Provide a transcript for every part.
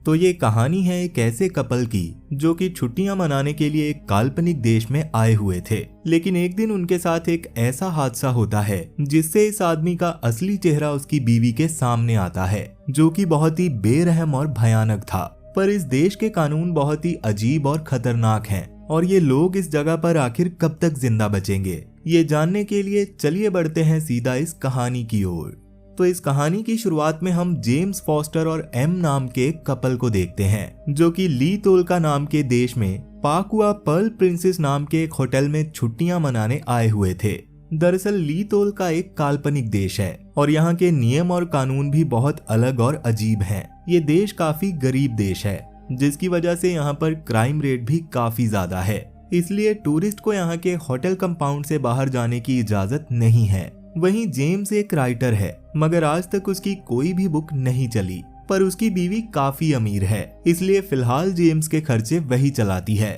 तो ये कहानी है एक ऐसे कपल की जो कि छुट्टियां मनाने के लिए एक काल्पनिक देश में आए हुए थे। लेकिन एक दिन उनके साथ एक ऐसा हादसा होता है जिससे इस आदमी का असली चेहरा उसकी बीवी के सामने आता है, जो कि बहुत ही बेरहम और भयानक था। पर इस देश के कानून बहुत ही अजीब और खतरनाक हैं और ये लोग इस जगह पर आखिर कब तक जिंदा बचेंगे, ये जानने के लिए चलिए बढ़ते हैं सीधा इस कहानी की ओर। तो इस कहानी की शुरुआत में हम जेम्स फॉस्टर और एम नाम के एक कपल को देखते हैं, जो कि ली तोल्का नाम के देश में पाकुआ पर्ल प्रिंसेस नाम के एक होटल में छुट्टियां मनाने आए हुए थे। दरअसल ली तोल्का एक काल्पनिक देश है और यहाँ के नियम और कानून भी बहुत अलग और अजीब हैं। ये देश काफी गरीब देश है, जिसकी वजह से यहाँ पर क्राइम रेट भी काफी ज्यादा है। इसलिए टूरिस्ट को यहाँ के होटल कंपाउंड से बाहर जाने की इजाजत नहीं है। वहीं जेम्स एक राइटर है, मगर आज तक उसकी कोई भी बुक नहीं चली। पर उसकी बीवी काफी अमीर है, इसलिए फिलहाल जेम्स के खर्चे वही चलाती है।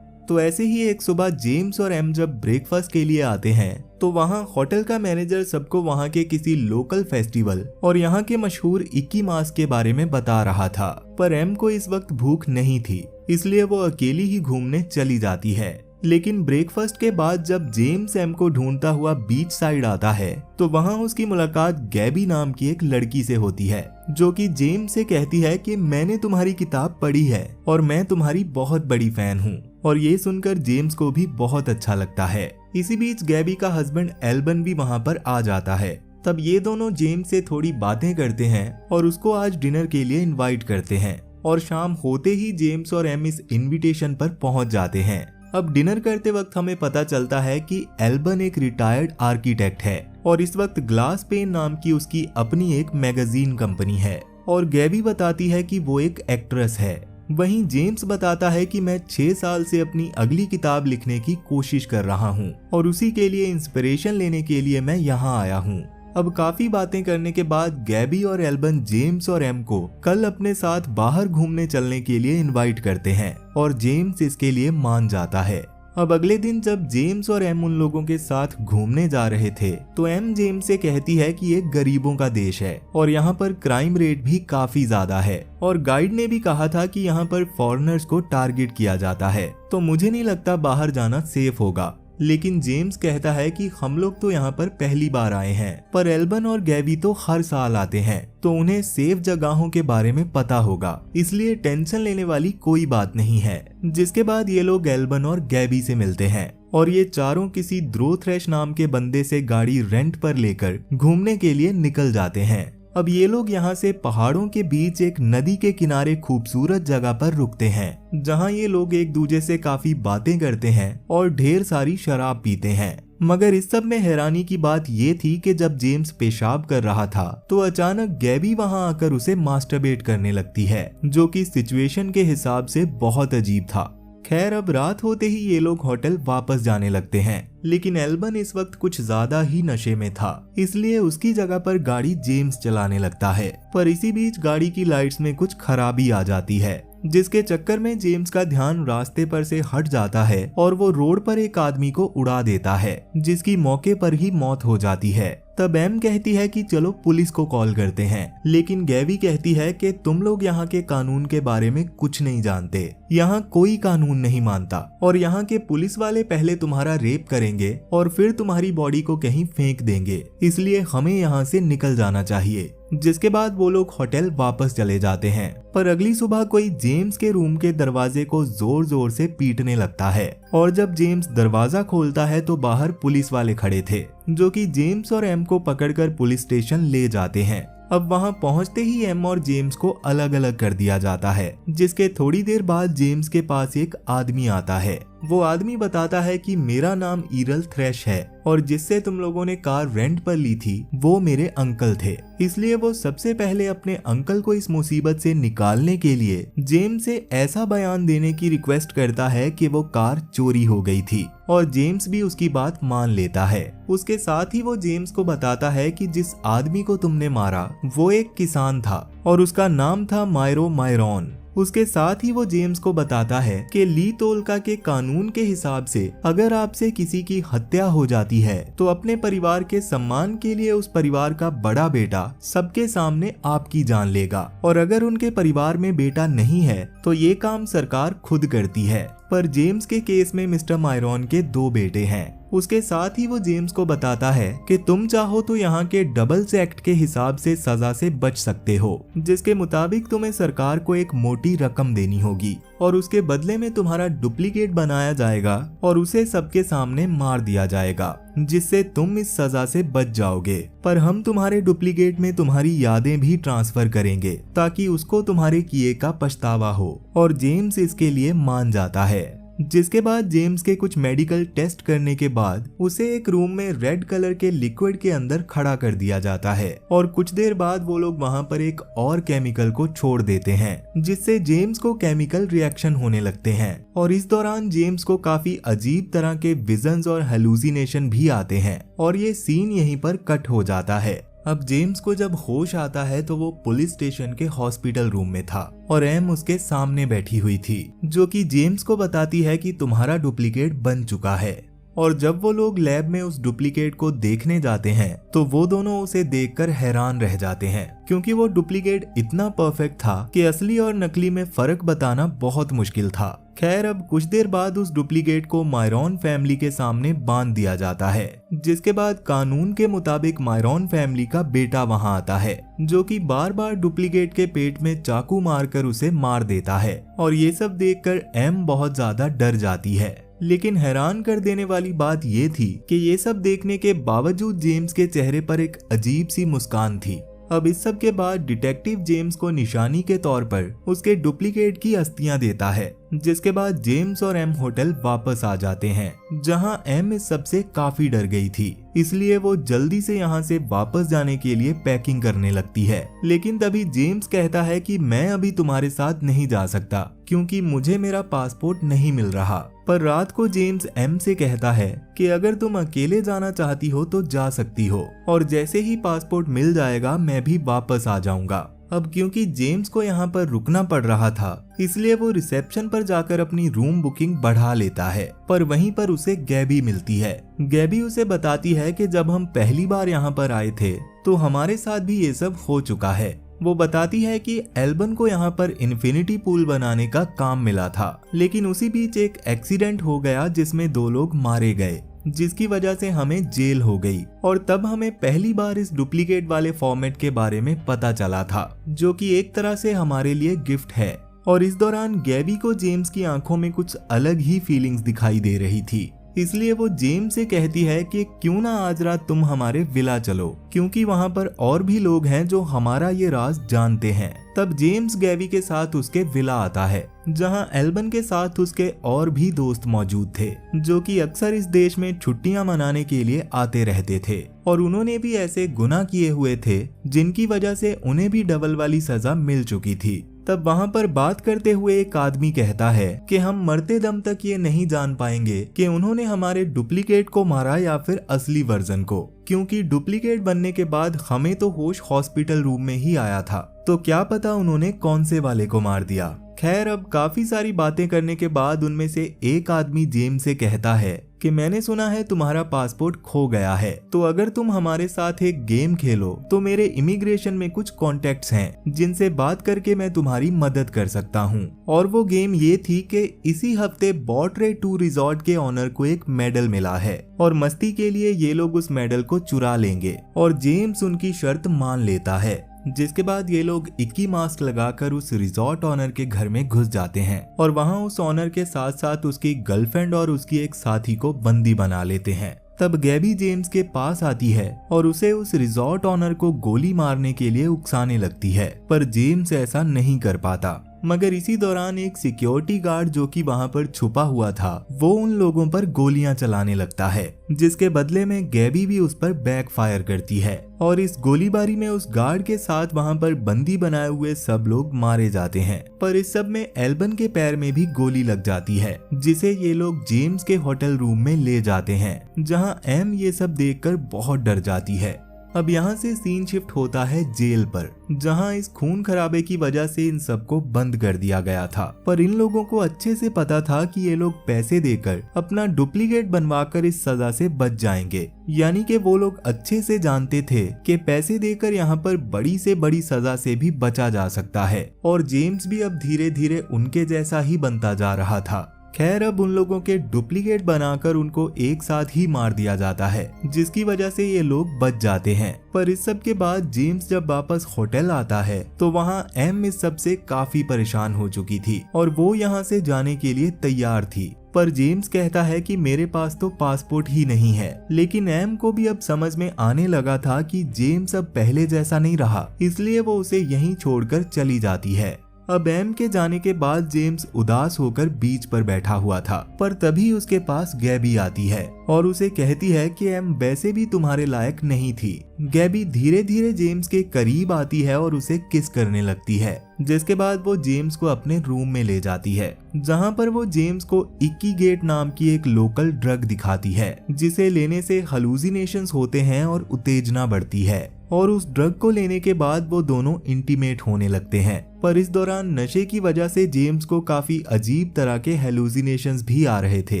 तो ऐसे ही एक सुबह जेम्स और एम जब ब्रेकफास्ट के लिए आते हैं तो वहाँ होटल का मैनेजर सबको वहाँ के किसी लोकल फेस्टिवल और यहाँ के मशहूर इक्की मास के बारे में बता रहा था। पर एम को इस वक्त भूख नहीं थी, इसलिए वो अकेली ही घूमने चली जाती है। लेकिन ब्रेकफास्ट के बाद जब जेम्स एम को ढूंढता हुआ बीच साइड आता है तो वहाँ उसकी मुलाकात गैबी नाम की एक लड़की से होती है, जो कि जेम्स से कहती है कि मैंने तुम्हारी किताब पढ़ी है और मैं तुम्हारी बहुत बड़ी फैन हूँ। और ये सुनकर जेम्स को भी बहुत अच्छा लगता है। इसी बीच गैबी का हस्बैंड एल्बन भी वहाँ पर आ जाता है। तब ये दोनों जेम्स से थोड़ी बातें करते हैं और उसको आज डिनर के लिए इन्वाइट करते हैं। और शाम होते ही जेम्स और एम इस इन्विटेशन पर पहुंच जाते हैं। अब डिनर करते वक्त हमें पता चलता है कि एल्बन एक रिटायर्ड आर्किटेक्ट है और इस वक्त ग्लास पेन नाम की उसकी अपनी एक मैगजीन कंपनी है। और गैबी बताती है कि वो एक एक्ट्रेस है। वहीं जेम्स बताता है कि मैं 6 साल से अपनी अगली किताब लिखने की कोशिश कर रहा हूँ और उसी के लिए इंस्पिरेशन लेने के लिए मैं यहाँ आया हूँ। अब काफी बातें करने के बाद गैबी और एल्बन जेम्स और एम को कल अपने साथ बाहर घूमने चलने के लिए इनवाइट करते हैं और जेम्स इसके लिए मान जाता है। अब अगले दिन जब जेम्स और एम उन लोगों के साथ घूमने जा रहे थे तो एम जेम्स से कहती है कि ये गरीबों का देश है और यहाँ पर क्राइम रेट भी काफी ज्यादा है और गाइड ने भी कहा था कि यहाँ पर फॉरेनर्स को टारगेट किया जाता है, तो मुझे नहीं लगता बाहर जाना सेफ होगा। लेकिन जेम्स कहता है कि हम लोग तो यहाँ पर पहली बार आए हैं, पर एल्बन और गैबी तो हर साल आते हैं, तो उन्हें सेफ जगहों के बारे में पता होगा, इसलिए टेंशन लेने वाली कोई बात नहीं है। जिसके बाद ये लोग एल्बन और गैबी से मिलते हैं और ये चारों किसी द्रोथ्रेश नाम के बंदे से गाड़ी रेंट पर लेकर घूमने के लिए निकल जाते हैं। अब ये लोग यहाँ से पहाड़ों के बीच एक नदी के किनारे खूबसूरत जगह पर रुकते हैं, जहाँ ये लोग एक दूसरे से काफी बातें करते हैं और ढेर सारी शराब पीते हैं। मगर इस सब में हैरानी की बात ये थी कि जब जेम्स पेशाब कर रहा था तो अचानक गैबी वहाँ आकर उसे मास्टरबेट करने लगती है, जो कि सिचुएशन के हिसाब से बहुत अजीब था। खैर अब रात होते ही ये लोग होटल वापस जाने लगते हैं, लेकिन एल्बन इस वक्त कुछ ज्यादा ही नशे में था, इसलिए उसकी जगह पर गाड़ी जेम्स चलाने लगता है। पर इसी बीच गाड़ी की लाइट्स में कुछ खराबी आ जाती है, जिसके चक्कर में जेम्स का ध्यान रास्ते पर से हट जाता है और वो रोड पर एक आदमी को उड़ा देता है, जिसकी मौके पर ही मौत हो जाती है। तब एम कहती है कि चलो पुलिस को कॉल करते हैं, लेकिन गैबी कहती है कि तुम लोग यहाँ के कानून के बारे में कुछ नहीं जानते, यहाँ कोई कानून नहीं मानता और यहाँ के पुलिस वाले पहले तुम्हारा रेप करेंगे और फिर तुम्हारी बॉडी को कहीं फेंक देंगे, इसलिए हमें यहाँ से निकल जाना चाहिए। जिसके बाद वो लोग होटल वापस चले जाते हैं। पर अगली सुबह कोई जेम्स के रूम के दरवाजे को जोर जोर से पीटने लगता है और जब जेम्स दरवाजा खोलता है तो बाहर पुलिस वाले खड़े थे, जो कि जेम्स और एम को पकड़कर पुलिस स्टेशन ले जाते हैं। अब वहां पहुंचते ही एम और जेम्स को अलग अलग कर दिया जाता है, जिसके थोड़ी देर बाद जेम्स के पास एक आदमी आता है। वो आदमी बताता है कि मेरा नाम ईरल थ्रेश है और जिससे तुम लोगों ने कार रेंट पर ली थी वो मेरे अंकल थे, इसलिए वो सबसे पहले अपने अंकल को इस मुसीबत से निकालने के लिए जेम्स से ऐसा बयान देने की रिक्वेस्ट करता है कि वो कार चोरी हो गई थी और जेम्स भी उसकी बात मान लेता है। उसके साथ ही वो जेम्स को बताता है कि जिस आदमी को तुमने मारा वो एक किसान था और उसका नाम था मायरो मायरॉन। उसके साथ ही वो जेम्स को बताता है कि ली तोलका के कानून के हिसाब से अगर आपसे किसी की हत्या हो जाती है तो अपने परिवार के सम्मान के लिए उस परिवार का बड़ा बेटा सबके सामने आपकी जान लेगा, और अगर उनके परिवार में बेटा नहीं है तो ये काम सरकार खुद करती है। पर जेम्स के केस में मिस्टर मायरॉन के 2 बेटे हैं। उसके साथ ही वो जेम्स को बताता है कि तुम चाहो तो यहाँ के डबल्स एक्ट के हिसाब से सजा से बच सकते हो, जिसके मुताबिक तुम्हें सरकार को एक मोटी रकम देनी होगी और उसके बदले में तुम्हारा डुप्लीकेट बनाया जाएगा और उसे सबके सामने मार दिया जाएगा, जिससे तुम इस सजा से बच जाओगे। पर हम तुम्हारे डुप्लीकेट में तुम्हारी यादें भी ट्रांसफर करेंगे ताकि उसको तुम्हारे किए का पछतावा हो, और जेम्स इसके लिए मान जाता है। जिसके बाद जेम्स के कुछ मेडिकल टेस्ट करने के बाद उसे एक रूम में रेड कलर के लिक्विड के अंदर खड़ा कर दिया जाता है, और कुछ देर बाद वो लोग वहां पर एक और केमिकल को छोड़ देते हैं, जिससे जेम्स को केमिकल रिएक्शन होने लगते हैं। और इस दौरान जेम्स को काफी अजीब तरह के विजन्स और हेलुसिनेशन भी आते हैं, और ये सीन यहीं पर कट हो जाता है। अब जेम्स को जब होश आता है तो वो पुलिस स्टेशन के हॉस्पिटल रूम में था और एम उसके सामने बैठी हुई थी, जो कि जेम्स को बताती है कि तुम्हारा डुप्लीकेट बन चुका है। और जब वो लोग लैब में उस डुप्लीकेट को देखने जाते हैं तो वो दोनों उसे देखकर हैरान रह जाते हैं, क्योंकि वो डुप्लीकेट इतना परफेक्ट था कि असली और नकली में फर्क बताना बहुत मुश्किल था। खैर, अब कुछ देर बाद उस डुप्लीकेट को मायरॉन फैमिली के सामने बांध दिया जाता है, जिसके बाद कानून के मुताबिक मायरॉन फैमिली का बेटा वहां आता है, जो कि बार बार डुप्लीकेट के पेट में चाकू मारकर उसे मार देता है। और ये सब देखकर एम बहुत ज्यादा डर जाती है। लेकिन हैरान कर देने वाली बात ये थी कि ये सब देखने के बावजूद जेम्स के चेहरे पर एक अजीब सी मुस्कान थी। अब इस सब के बाद डिटेक्टिव जेम्स को निशानी के तौर पर उसके डुप्लीकेट की अस्थियां देता है, जिसके बाद जेम्स और एम होटल वापस आ जाते हैं, जहां एम इस सब से काफी डर गई थी, इसलिए वो जल्दी से यहाँ से वापस जाने के लिए पैकिंग करने लगती है। लेकिन तभी जेम्स कहता है कि मैं अभी तुम्हारे साथ नहीं जा सकता क्योंकि मुझे मेरा पासपोर्ट नहीं मिल रहा। पर रात को जेम्स एम से कहता है कि अगर तुम अकेले जाना चाहती हो तो जा सकती हो, और जैसे ही पासपोर्ट मिल जाएगा मैं भी वापस आ जाऊंगा। अब क्योंकि जेम्स को यहाँ पर रुकना पड़ रहा था, इसलिए वो रिसेप्शन पर जाकर अपनी रूम बुकिंग बढ़ा लेता है। पर वहीं पर उसे गैबी मिलती है। गैबी उसे बताती है कि जब हम पहली बार यहाँ पर आए थे तो हमारे साथ भी ये सब हो चुका है। वो बताती है कि एल्बन को यहाँ पर इन्फिनिटी पूल बनाने का काम मिला था, लेकिन उसी बीच एक एक्सीडेंट हो गया जिसमें 2 लोग मारे गए, जिसकी वजह से हमें जेल हो गई। और तब हमें पहली बार इस डुप्लीकेट वाले फॉर्मेट के बारे में पता चला था, जो कि एक तरह से हमारे लिए गिफ्ट है। और इस दौरान गैबी को जेम्स की आंखों में कुछ अलग ही फीलिंग्स दिखाई दे रही थी, इसलिए वो जेम्स से कहती है कि क्यों ना आज रात तुम हमारे विला चलो, क्योंकि वहाँ पर और भी लोग हैं जो हमारा ये राज जानते हैं। तब जेम्स गैबी के साथ उसके विला आता है, जहाँ एल्बन के साथ उसके और भी दोस्त मौजूद थे, जो कि अक्सर इस देश में छुट्टियां मनाने के लिए आते रहते थे, और उन्होंने भी ऐसे गुनाह किए हुए थे जिनकी वजह से उन्हें भी डबल वाली सजा मिल चुकी थी। तब वहाँ पर बात करते हुए एक आदमी कहता है कि हम मरते दम तक ये नहीं जान पाएंगे कि उन्होंने हमारे डुप्लीकेट को मारा या फिर असली वर्जन को, क्योंकि डुप्लीकेट बनने के बाद हमें तो होश हॉस्पिटल रूम में ही आया था, तो क्या पता उन्होंने कौन से वाले को मार दिया। खैर, अब काफी सारी बातें करने के बाद उनमें से एक आदमी जेम्स से कहता है कि मैंने सुना है तुम्हारा पासपोर्ट खो गया है, तो अगर तुम हमारे साथ एक गेम खेलो तो मेरे इमिग्रेशन में कुछ कॉन्टेक्ट्स हैं जिनसे बात करके मैं तुम्हारी मदद कर सकता हूँ। और वो गेम ये थी कि इसी हफ्ते बॉटरे 2 रिजॉर्ट के ऑनर को एक मेडल मिला है और मस्ती के लिए ये लोग उस मेडल को चुरा लेंगे, और जेम्स उनकी शर्त मान लेता है। जिसके बाद ये लोग 21 मास्क लगाकर उस रिजॉर्ट ऑनर के घर में घुस जाते हैं और वहां उस ऑनर के साथ साथ उसकी गर्लफ्रेंड और उसकी एक साथी को बंदी बना लेते हैं। तब गैबी जेम्स के पास आती है और उसे उस रिजॉर्ट ऑनर को गोली मारने के लिए उकसाने लगती है, पर जेम्स ऐसा नहीं कर पाता। मगर इसी दौरान एक सिक्योरिटी गार्ड जो कि वहां पर छुपा हुआ था, वो उन लोगों पर गोलियां चलाने लगता है, जिसके बदले में गैबी भी उस पर बैकफायर करती है और इस गोलीबारी में उस गार्ड के साथ वहां पर बंदी बनाए हुए सब लोग मारे जाते हैं। पर इस सब में एल्बन के पैर में भी गोली लग जाती है, जिसे ये लोग जेम्स के होटल रूम में ले जाते हैं, जहां एम ये सब देखकर बहुत डर जाती है। अब यहाँ से सीन शिफ्ट होता है जेल पर, जहाँ इस खून खराबे की वजह से इन सबको बंद कर दिया गया था। पर इन लोगों को अच्छे से पता था कि ये लोग पैसे देकर अपना डुप्लीकेट बनवाकर इस सजा से बच जाएंगे। यानी कि वो लोग अच्छे से जानते थे कि पैसे देकर यहाँ पर बड़ी से बड़ी सजा से भी बचा जा सकता है। और जेम्स भी अब धीरे धीरे उनके जैसा ही बनता जा रहा था। खैर, अब उन लोगों के डुप्लीकेट बनाकर उनको एक साथ ही मार दिया जाता है, जिसकी वजह से ये लोग बच जाते हैं। पर इस सब के बाद जेम्स जब वापस होटल आता है तो वहाँ एम इस सब से काफी परेशान हो चुकी थी और वो यहाँ से जाने के लिए तैयार थी। पर जेम्स कहता है कि मेरे पास तो पासपोर्ट ही नहीं है। लेकिन एम को भी अब समझ में आने लगा था कि जेम्स अब पहले जैसा नहीं रहा, इसलिए वो उसे यहीं छोड़कर चली जाती है। अब एम के जाने के बाद जेम्स उदास होकर बीच पर बैठा हुआ था, पर तभी उसके पास गैबी आती है और उसे कहती है कि एम वैसे भी तुम्हारे लायक नहीं थी। गैबी धीरे धीरे जेम्स के करीब आती है और उसे किस करने लगती है, जिसके बाद वो जेम्स को अपने रूम में ले जाती है, जहां पर वो जेम्स को इक्की गेट नाम की एक लोकल ड्रग दिखाती है, जिसे लेने से हेलुसिनेशंस होते हैं और उत्तेजना बढ़ती है। और उस ड्रग को लेने के बाद वो दोनों इंटीमेट होने लगते हैं। पर इस दौरान नशे की वजह से जेम्स को काफी अजीब तरह के हेलुसिनेशंस भी आ रहे थे।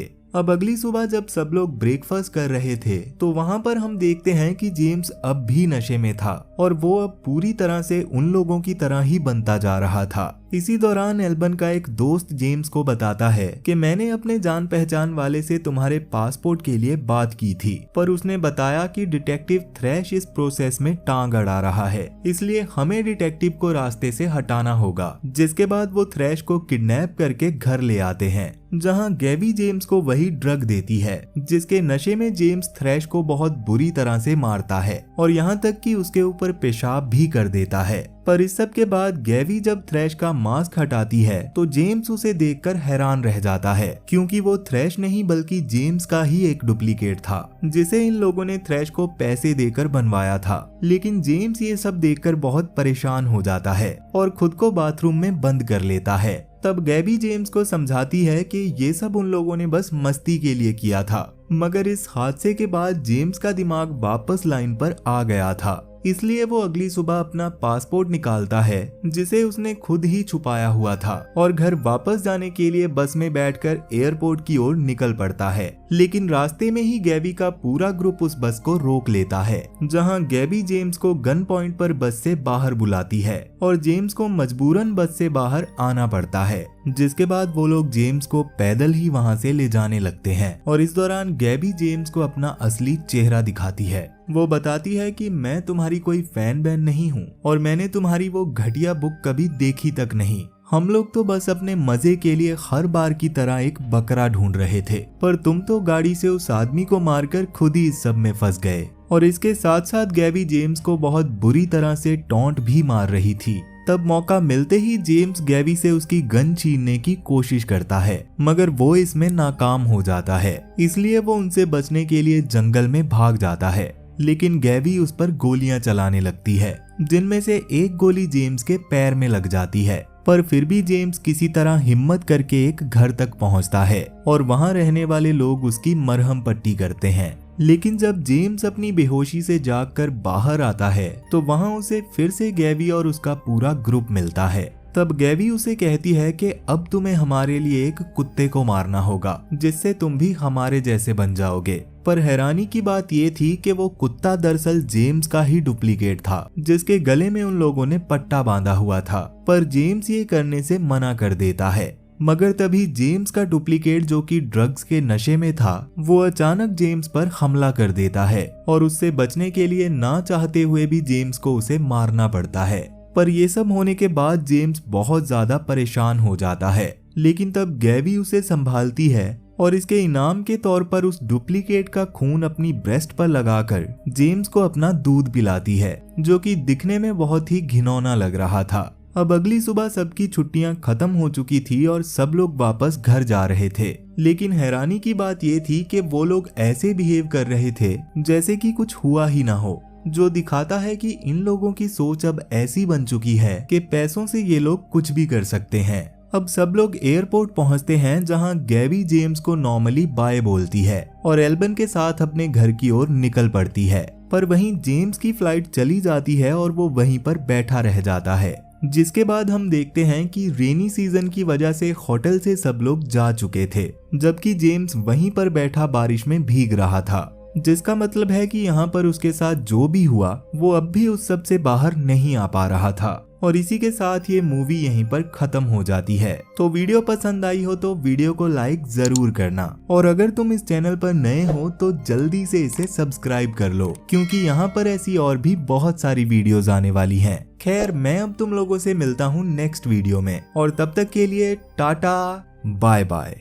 अब अगली सुबह जब सब लोग ब्रेकफास्ट कर रहे थे तो वहाँ पर हम देखते हैं कि जेम्स अब भी नशे में था और वो अब पूरी तरह से उन लोगों की तरह ही बनता जा रहा था। इसी दौरान एल्बन का एक दोस्त जेम्स को बताता है कि मैंने अपने जान पहचान वाले से तुम्हारे पासपोर्ट के लिए बात की थी, पर उसने बताया कि डिटेक्टिव थ्रैश इस प्रोसेस में टांग अड़ा रहा है, इसलिए हमें डिटेक्टिव को रास्ते से हटाना होगा। जिसके बाद वो थ्रैश को किडनैप करके घर ले आते हैं, जहां गैबी जेम्स को वही ड्रग देती है, जिसके नशे में जेम्स थ्रैश को बहुत बुरी तरह से मारता है और यहाँ तक कि उसके ऊपर पेशाब भी कर देता है। पर इस सब के बाद गैवी जब थ्रैश का मास्क हटाती है तो जेम्स उसे देखकर हैरान रह जाता है, क्योंकि वो थ्रैश नहीं बल्कि जेम्स का ही एक डुप्लीकेट था, जिसे इन लोगों ने थ्रैश को पैसे देकर बनवाया था। लेकिन जेम्स ये सब देखकर बहुत परेशान हो जाता है और खुद को बाथरूम में बंद कर लेता है। तब गैबी जेम्स को समझाती है कि ये सब उन लोगों ने बस मस्ती के लिए किया था, मगर इस हादसे के बाद जेम्स का दिमाग वापस लाइन पर आ गया था, इसलिए वो अगली सुबह अपना पासपोर्ट निकालता है, जिसे उसने खुद ही छुपाया हुआ था, और घर वापस जाने के लिए बस में बैठकर एयरपोर्ट की ओर निकल पड़ता है। लेकिन रास्ते में ही गैबी का पूरा ग्रुप उस बस को रोक लेता है, जहां गैबी जेम्स को गन पॉइंट पर बस से बाहर बुलाती है और जेम्स को मजबूरन बस से बाहर आना पड़ता है। जिसके बाद वो लोग जेम्स को पैदल ही वहां से ले जाने लगते हैं और इस दौरान गैबी जेम्स को अपना असली चेहरा दिखाती है। वो बताती है कि मैं तुम्हारी कोई फैन बैन नहीं हूँ और मैंने तुम्हारी वो घटिया बुक कभी देखी तक नहीं। हम लोग तो बस अपने मजे के लिए हर बार की तरह एक बकरा ढूंढ रहे थे, पर तुम तो गाड़ी से उस आदमी को मारकर खुद ही इस सब में फंस गए। और इसके साथ साथ गैबी जेम्स को बहुत बुरी तरह से टॉन्ट भी मार रही थी। तब मौका मिलते ही जेम्स गैबी से उसकी गन छीनने की कोशिश करता है, मगर वो इसमें नाकाम हो जाता है, इसलिए वो उनसे बचने के लिए जंगल में भाग जाता है। लेकिन गैबी उस पर गोलियां चलाने लगती है, जिनमें से एक गोली जेम्स के पैर में लग जाती है, पर फिर भी जेम्स किसी तरह हिम्मत करके एक घर तक पहुंचता है और वहां रहने वाले लोग उसकी मरहम पट्टी करते हैं। लेकिन जब जेम्स अपनी बेहोशी से जागकर बाहर आता है तो वहां उसे फिर से गैवी और उसका पूरा ग्रुप मिलता है। तब गैवी उसे कहती है कि अब तुम्हें हमारे लिए एक कुत्ते को मारना होगा, जिससे तुम भी हमारे जैसे बन जाओगे। पर हैरानी की बात ये थी कि वो कुत्ता दरअसल जेम्स का ही डुप्लीकेट था, जिसके गले में उन लोगों ने पट्टा बांधा हुआ था। पर जेम्स ये करने से मना कर देता है, मगर तभी जेम्स का डुप्लीकेट जो कि ड्रग्स के नशे में था, वो अचानक जेम्स पर हमला कर देता है और उससे बचने के लिए ना चाहते हुए भी जेम्स को उसे मारना पड़ता है। पर ये सब होने के बाद जेम्स बहुत ज्यादा परेशान हो जाता है, लेकिन तब गैवी उसे संभालती है और इसके इनाम के तौर पर उस डुप्लीकेट का खून अपनी ब्रेस्ट पर लगाकर जेम्स को अपना दूध पिलाती है, जो कि दिखने में बहुत ही घिनौना लग रहा था। अब अगली सुबह सबकी छुट्टियां खत्म हो चुकी थी और सब लोग वापस घर जा रहे थे। लेकिन हैरानी की बात ये थी कि वो लोग ऐसे बिहेव कर रहे थे जैसे कि कुछ हुआ ही ना हो, जो दिखाता है कि इन लोगों की सोच अब ऐसी बन चुकी है कि पैसों से ये लोग कुछ भी कर सकते हैं। अब सब लोग एयरपोर्ट पहुंचते हैं जहां गैबी जेम्स को नॉर्मली बाय बोलती है और एल्बन के साथ अपने घर की ओर निकल पड़ती है। पर वहीं जेम्स की फ्लाइट चली जाती है और वो वहीं पर बैठा रह जाता है। जिसके बाद हम देखते हैं कि रेनी सीजन की वजह से होटल से सब लोग जा चुके थे, जबकि जेम्स वहीं पर बैठा बारिश में भीग रहा था। जिसका मतलब है कि यहाँ पर उसके साथ जो भी हुआ वो अब भी उस सब से बाहर नहीं आ पा रहा था। और इसी के साथ ये मूवी यहीं पर खत्म हो जाती है। तो वीडियो पसंद आई हो तो वीडियो को लाइक जरूर करना, और अगर तुम इस चैनल पर नए हो तो जल्दी से इसे सब्सक्राइब कर लो, क्योंकि यहाँ पर ऐसी और भी बहुत सारी वीडियोस आने वाली हैं। खैर, मैं अब तुम लोगों से मिलता हूँ नेक्स्ट वीडियो में, और तब तक के लिए टाटा बाय बाय।